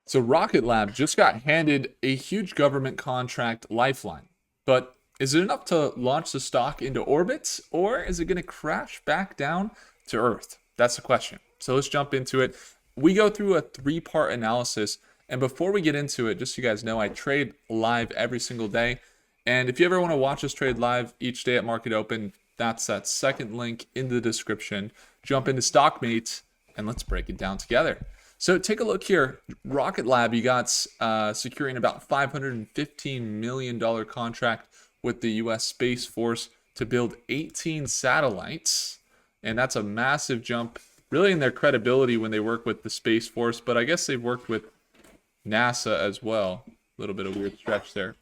So Rocket Lab just got handed a huge government contract lifeline. But is it enough to launch the stock into orbit, or is it going to crash back down to Earth? That's the question. So let's jump into it. We go through a three-part analysis. And before we get into it, just so you guys know, I trade live every single day. And if you ever want to watch us trade live each day at Market Open, that's that second link in the description. Jump into StockMate and let's break it down together. So take a look here. Rocket Lab, you got securing about $515 million contract with the U.S. Space Force to build 18 satellites. And that's a massive jump, really, in their credibility when they work with the Space Force. But I guess they've worked with NASA as well. A little bit of weird stretch there.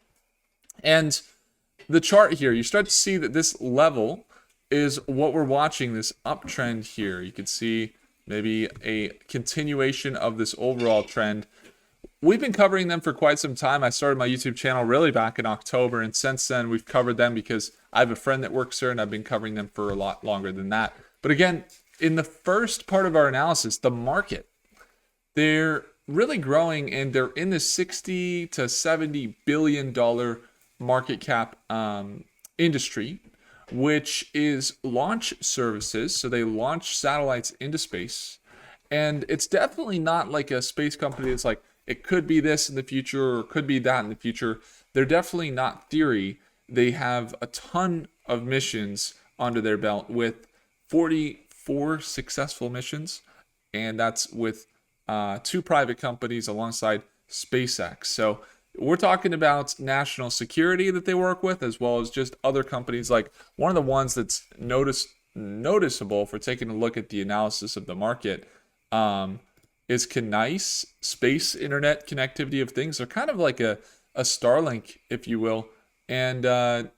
And the chart here, you start to see that this level is what we're watching, this uptrend here. You can see maybe a continuation of this overall trend. We've been covering them for quite some time. I started my YouTube channel really back in October, and since then we've covered them because I have a friend that works there and I've been covering them for a lot longer than that. But again, in the first part of our analysis, the market, they're really growing and they're in the 60 to 70 billion dollar market cap industry, which is launch services. So they launch satellites into space. And it's definitely not like a space company that's like, it could be this in the future or could be that in the future. They're definitely not theory. They have a ton of missions under their belt with 44 successful missions. And that's with two private companies alongside SpaceX. So we're talking about national security that they work with, as well as just other companies. Like one of the ones that's noticeable for taking a look at the analysis of the market is Knice Space Internet Connectivity of Things. They're kind of like a Starlink, if you will. And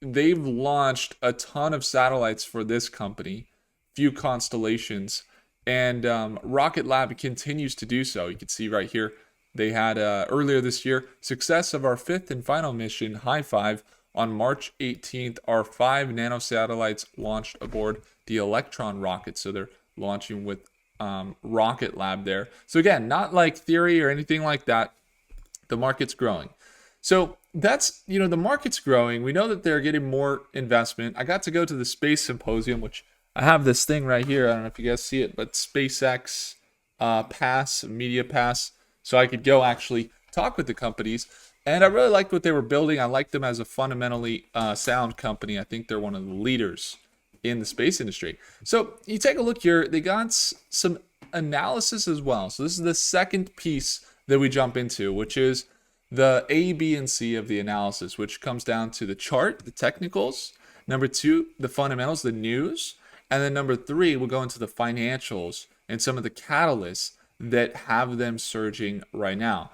they've launched a ton of satellites for this company, few constellations. And Rocket Lab continues to do so. You can see right here, they had earlier this year success of our fifth and final mission, High Five, on March 18th. Our 5 nanosatellites launched aboard the Electron rocket. So they're launching with Rocket Lab there. So again, not like theory or anything like that. The market's growing. So that's, the market's growing. We know that they're getting more investment. I got to go to the Space Symposium, which I have this thing right here. I don't know if you guys see it, but SpaceX Pass, Media Pass. So I could go actually talk with the companies. And I really liked what they were building. I liked them as a fundamentally sound company. I think they're one of the leaders in the space industry. So you take a look here. They got some analysis as well. So this is the second piece that we jump into, which is the A, B, and C of the analysis, which comes down to the chart, the technicals. Number 2, the fundamentals, the news. And then number 3, we'll go into the financials and some of the catalysts that have them surging right now.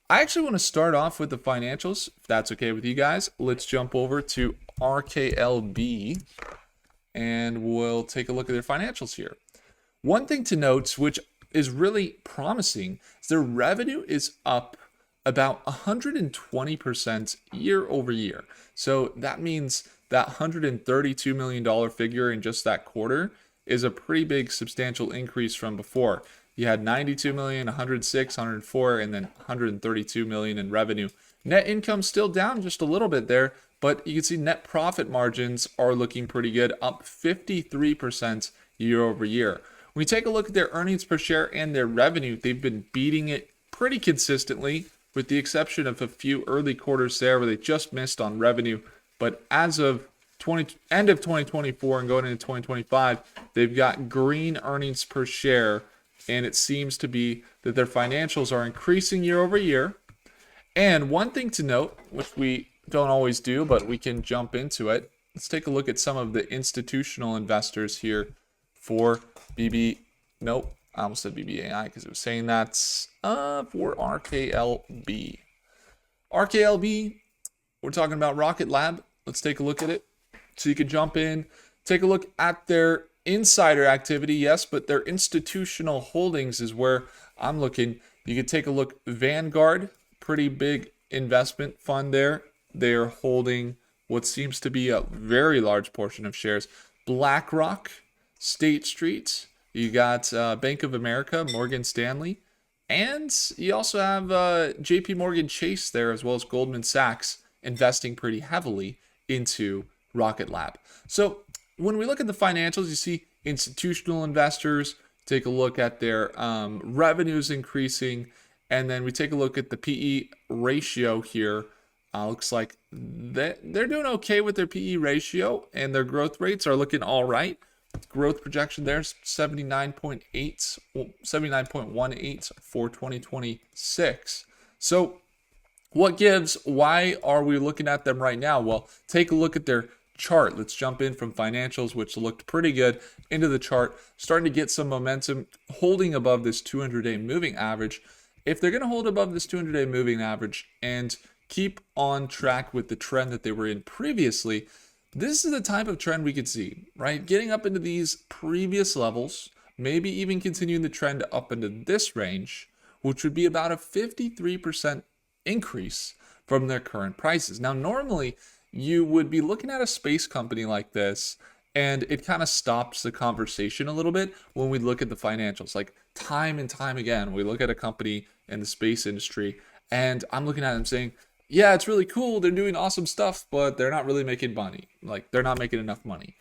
I actually want to start off with the financials, if that's okay with you guys. Let's jump over to RKLB and we'll take a look at their financials here. One thing to note, which is really promising, is their revenue is up about 120% year over year. So that means that $132 million figure in just that quarter is a pretty big substantial increase from before. You had 92 million, 106, 104, and then 132 million in revenue. Net income still down just a little bit there, but you can see net profit margins are looking pretty good, up 53% year over year. When you take a look at their earnings per share and their revenue, they've been beating it pretty consistently, with the exception of a few early quarters there where they just missed on revenue. But as of end of 2024 and going into 2025, they've got green earnings per share. And it seems to be that their financials are increasing year over year. And one thing to note, which we don't always do, but we can jump into it. Let's take a look at some of the institutional investors here for Nope, I almost said BBAI because it was saying that's for RKLB. RKLB, we're talking about Rocket Lab. Let's take a look at it. So you can jump in, take a look at their insider activity, yes, but their institutional holdings is where I'm looking. You could take a look. Vanguard, pretty big investment fund there. They're holding what seems to be a very large portion of shares. BlackRock, State Street, you got Bank of America, Morgan Stanley, And you also have JP Morgan Chase there, as well as Goldman Sachs, investing pretty heavily into Rocket Lab. So when we look at the financials, you see institutional investors take a look at their revenues increasing, and then we take a look at the PE ratio here. Looks like they're doing okay with their PE ratio, and their growth rates are looking all right. Growth projection there's 79.18 for 2026. So what gives? Why are we looking at them right now? Well, take a look at their chart. Let's jump in from financials, which looked pretty good, into the chart, starting to get some momentum, holding above this 200-day moving average. If they're going to hold above this 200-day moving average and keep on track with the trend that they were in previously, this is the type of trend we could see, right? Getting up into these previous levels, maybe even continuing the trend up into this range, which would be about a 53% increase from their current prices. Now, normally you would be looking at a space company like this, and it kind of stops the conversation a little bit when we look at the financials. Like time and time again, we look at a company in the space industry, and I'm looking at them saying, yeah, it's really cool, they're doing awesome stuff, but they're not really making money. Like, they're not making enough money.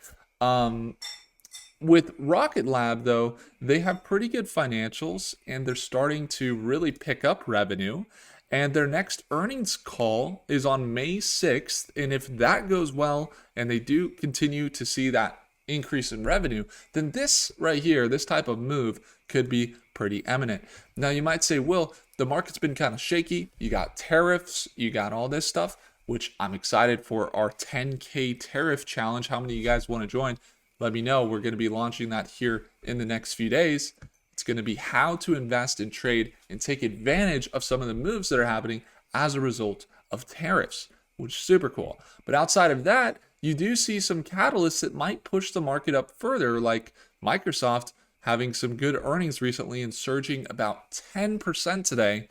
With Rocket Lab, though, they have pretty good financials, and they're starting to really pick up revenue. And their next earnings call is on May 6th. And if that goes well, and they do continue to see that increase in revenue, then this right here, this type of move could be pretty eminent. Now, you might say, Will, the market's been kind of shaky. You got tariffs, you got all this stuff, which I'm excited for our 10K tariff challenge. How many of you guys want to join? Let me know. We're going to be launching that here in the next few days. It's going to be how to invest and trade and take advantage of some of the moves that are happening as a result of tariffs, which is super cool. But outside of that, you do see some catalysts that might push the market up further, like Microsoft having some good earnings recently and surging about 10% today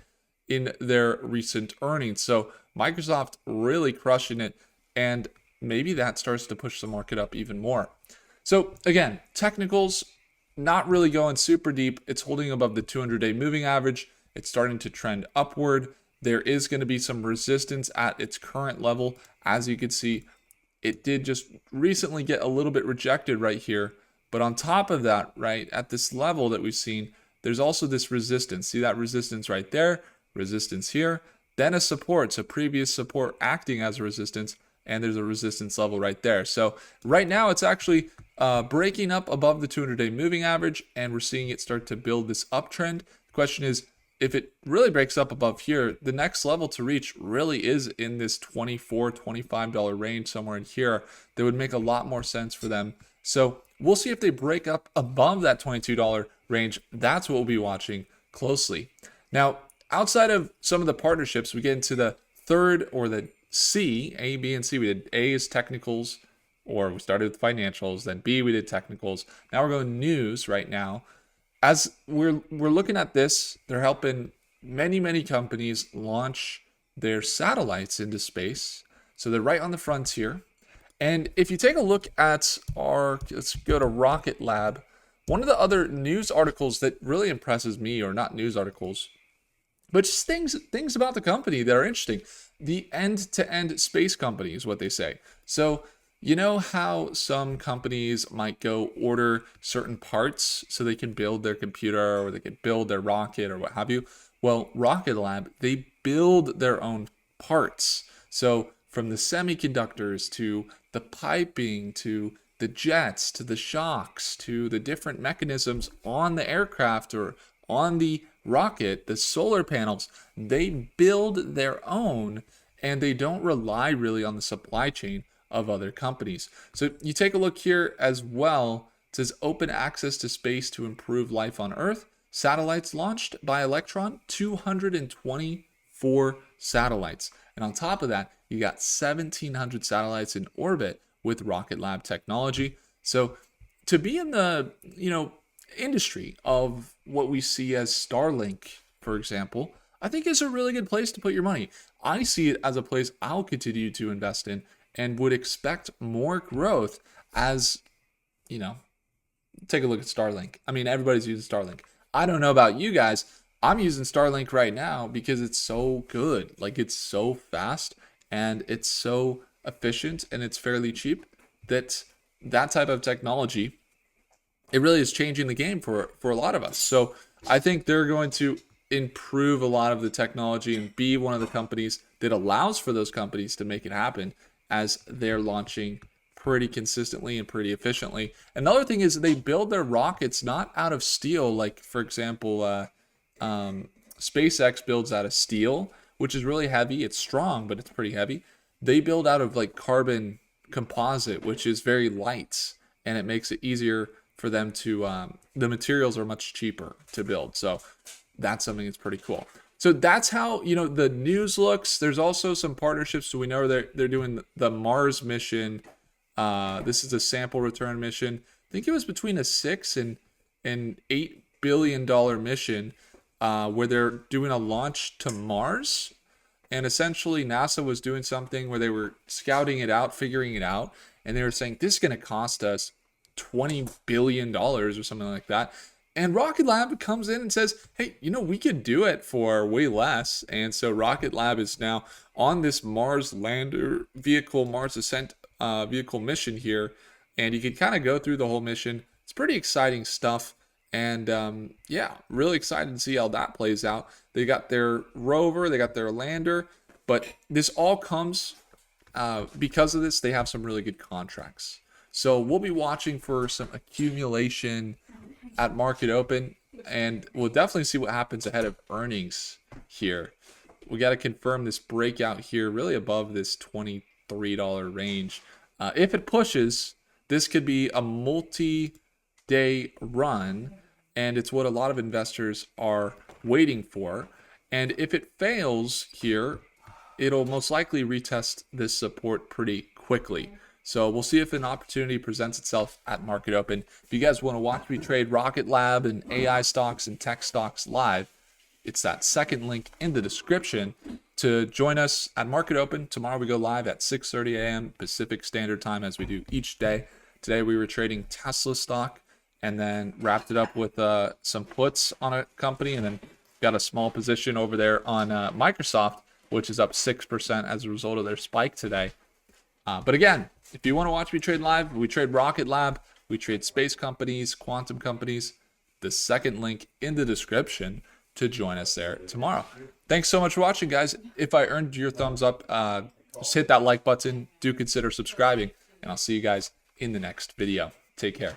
in their recent earnings. So Microsoft really crushing it, and maybe that starts to push the market up even more. So again, technicals, not really going super deep. It's holding above the 200-day moving average. It's starting to trend upward. There is going to be some resistance at its current level. As you can see, it did just recently get a little bit rejected right here. But on top of that, right, at this level that we've seen, there's also this resistance. See that resistance right there? Resistance here. Then a support, so previous support acting as a resistance, and there's a resistance level right there. So right now it's actually breaking up above the 200-day moving average, and we're seeing it start to build this uptrend. The question is, if it really breaks up above here, the next level to reach really is in this $24, $25 range, somewhere in here. That would make a lot more sense for them. So we'll see if they break up above that $22 range. That's what we'll be watching closely. Now, outside of some of the partnerships, we get into the third, or the C, A, B, and C. We did A is technicals, or we started with financials. Then B, we did technicals. Now we're going news right now. As we're looking at this, they're helping many companies launch their satellites into space. So they're right on the frontier. And if you take a look at let's go to Rocket Lab. One of the other news articles that really impresses me, or not news articles, but just things about the company that are interesting. The end-to-end space company is what they say. So you know how some companies might go order certain parts so they can build their computer, or they can build their rocket, or what have you? Well, Rocket Lab, they build their own parts. So from the semiconductors to the piping to the jets to the shocks to the different mechanisms on the aircraft or on the rocket, the solar panels, they build their own, and they don't rely really on the supply chain of other companies. So you take a look here as well. It says open access to space to improve life on Earth. Satellites launched by Electron, 224 satellites. And on top of that, you got 1,700 satellites in orbit with Rocket Lab technology. So to be in the, industry of what we see as Starlink, for example, I think is a really good place to put your money. I see it as a place I'll continue to invest in, and would expect more growth as, take a look at Starlink. I mean, everybody's using Starlink. I don't know about you guys, I'm using Starlink right now because it's so good. Like it's so fast and it's so efficient and it's fairly cheap that that type of technology, it really is changing the game for a lot of us. So I think they're going to improve a lot of the technology and be one of the companies that allows for those companies to make it happen as they're launching pretty consistently and pretty efficiently. Another thing is they build their rockets not out of steel, like for example, SpaceX builds out of steel, which is really heavy. It's strong, but it's pretty heavy. They build out of like carbon composite, which is very light, and it makes it easier for them to. The materials are much cheaper to build, so that's something that's pretty cool. So that's how the news looks. There's also some partnerships. So we know they're doing the Mars mission. This is a sample return mission. I think it was between a and $8 billion mission where they're doing a launch to Mars. And essentially, NASA was doing something where they were scouting it out, figuring it out, and they were saying this is going to cost us $20 billion or something like that. And Rocket Lab comes in and says, hey, we could do it for way less. And so Rocket Lab is now on this Mars lander vehicle, Mars ascent vehicle mission here. And you can kind of go through the whole mission. It's pretty exciting stuff. And yeah, really excited to see how that plays out. They got their rover, they got their lander, but this all comes because of this. They have some really good contracts. So we'll be watching for some accumulation at market open, and we'll definitely see what happens ahead of earnings here. We got to confirm this breakout here, really above this $23 range. If it pushes, this could be a multi-day run, and it's what a lot of investors are waiting for. And if it fails here, it'll most likely retest this support pretty quickly. So we'll see if an opportunity presents itself at market open. If you guys want to watch me trade Rocket Lab and AI stocks and tech stocks live, it's that second link in the description to join us at market open. Tomorrow we go live at 6:30 a.m. Pacific Standard Time, as we do each day. Today we were trading Tesla stock and then wrapped it up with some puts on a company, and then got a small position over there on Microsoft, which is up 6% as a result of their spike today. But again, if you want to watch me trade live, we trade Rocket Lab, we trade space companies, quantum companies. The second link in the description to join us there tomorrow. Thanks so much for watching, guys. If I earned your thumbs up, just hit that like button. Do consider subscribing, and I'll see you guys in the next video. Take care.